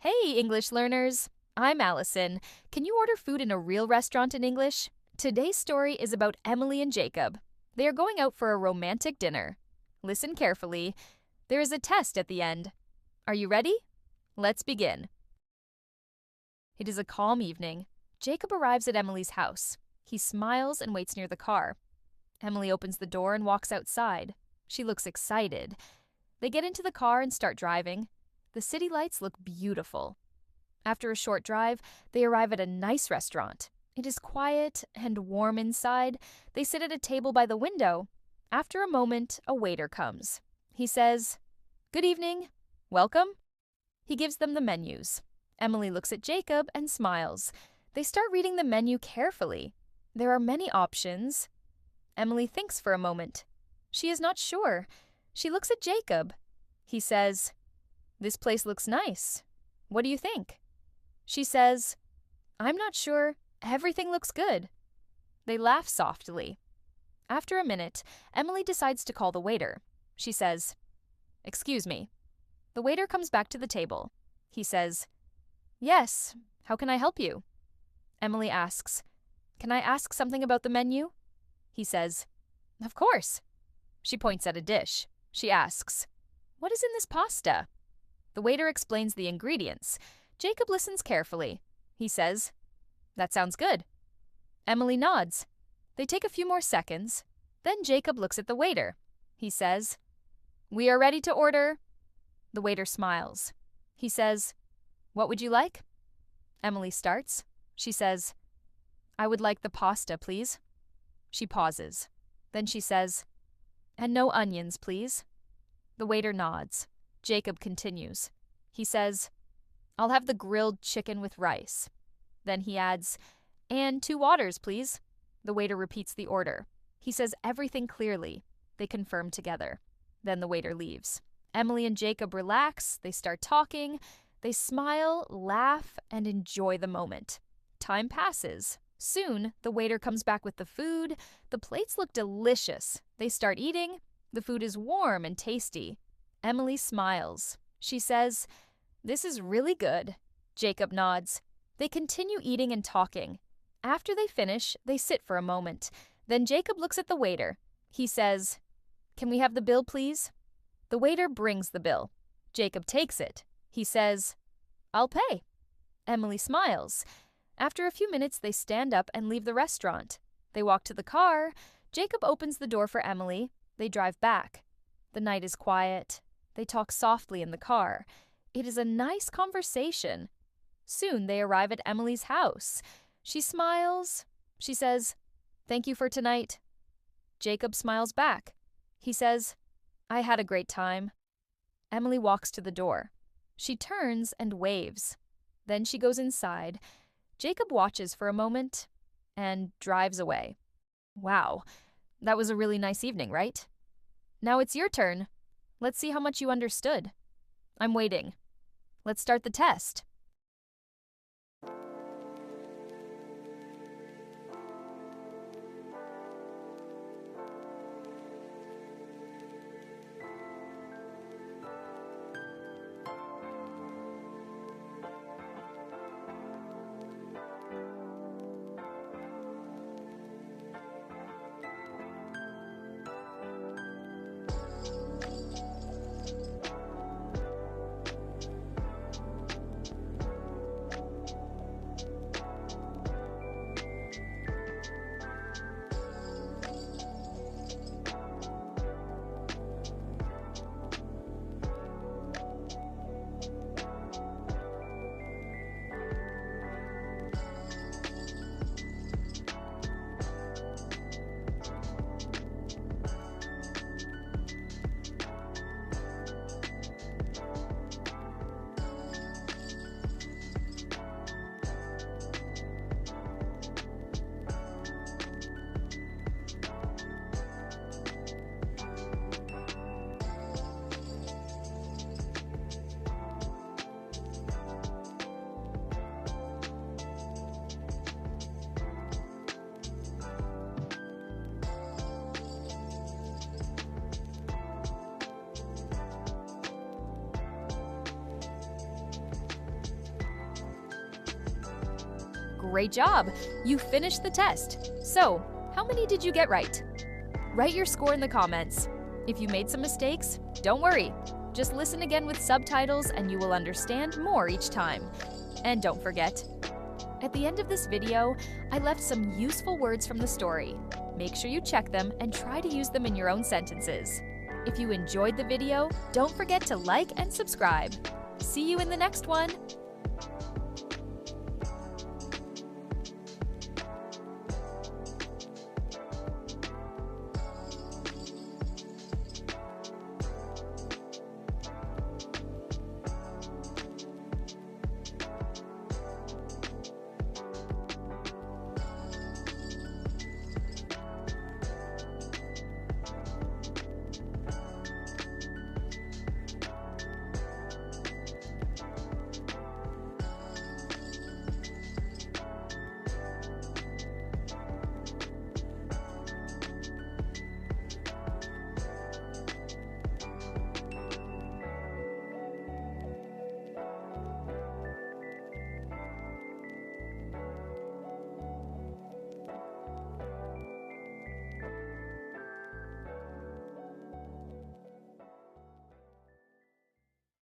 Hey, English learners! I'm Allison. Can you order food in a real restaurant in English? Today's story is about Emily and Jacob. They are going out for a romantic dinner. Listen carefully. There is a test at the end. Are you ready? Let's begin. It is a calm evening. Jacob arrives at Emily's house. He smiles and waits near the car. Emily opens the door and walks outside. She looks excited. They get into the car and start driving. The city lights look beautiful. After a short drive, they arrive at a nice restaurant. It is quiet and warm inside. They sit at a table by the window. After a moment, a waiter comes. He says, "Good evening. Welcome." He gives them the menus. Emily looks at Jacob and smiles. They start reading the menu carefully. There are many options. Emily thinks for a moment. She is not sure. She looks at Jacob. He says, "This place looks nice. What do you think?" She says, "I'm not sure. Everything looks good." They laugh softly. After a minute, Emily decides to call the waiter. She says, "Excuse me." The waiter comes back to the table. He says, "Yes, how can I help you?" Emily asks, "Can I ask something about the menu?" He says, "Of course." She points at a dish. She asks, "What is in this pasta?" The waiter explains the ingredients. Jacob listens carefully. He says, "That sounds good." Emily nods. They take a few more seconds. Then Jacob looks at the waiter. He says, "We are ready to order." The waiter smiles. He says, "What would you like?" Emily starts. She says, "I would like the pasta, please." She pauses. Then she says, "And no onions, please." The waiter nods. Jacob continues. He says, "I'll have the grilled chicken with rice." Then he adds, "And 2 waters, please." The waiter repeats the order. He says everything clearly. They confirm together. Then the waiter leaves. Emily and Jacob relax. They start talking. They smile, laugh, and enjoy the moment. Time passes. Soon, the waiter comes back with the food. The plates look delicious. They start eating. The food is warm and tasty. Emily smiles. She says, "This is really good." Jacob nods. They continue eating and talking. After they finish, they sit for a moment. Then Jacob looks at the waiter. He says, "Can we have the bill, please?" The waiter brings the bill. Jacob takes it. He says, "I'll pay." Emily smiles. After a few minutes, they stand up and leave the restaurant. They walk to the car. Jacob opens the door for Emily. They drive back. The night is quiet. They talk softly in the car. It is a nice conversation. Soon they arrive at Emily's house. She smiles. She says, "Thank you for tonight." Jacob smiles back. He says, "I had a great time." Emily walks to the door. She turns and waves. Then she goes inside. Jacob watches for a moment and drives away. Wow, that was a really nice evening, right? Now it's your turn. Let's see how much you understood. I'm waiting. Let's start the test. Great job! You finished the test. So, how many did you get right? Write your score in the comments. If you made some mistakes, don't worry. Just listen again with subtitles and you will understand more each time. And don't forget, at the end of this video, I left some useful words from the story. Make sure you check them and try to use them in your own sentences. If you enjoyed the video, don't forget to like and subscribe. See you in the next one!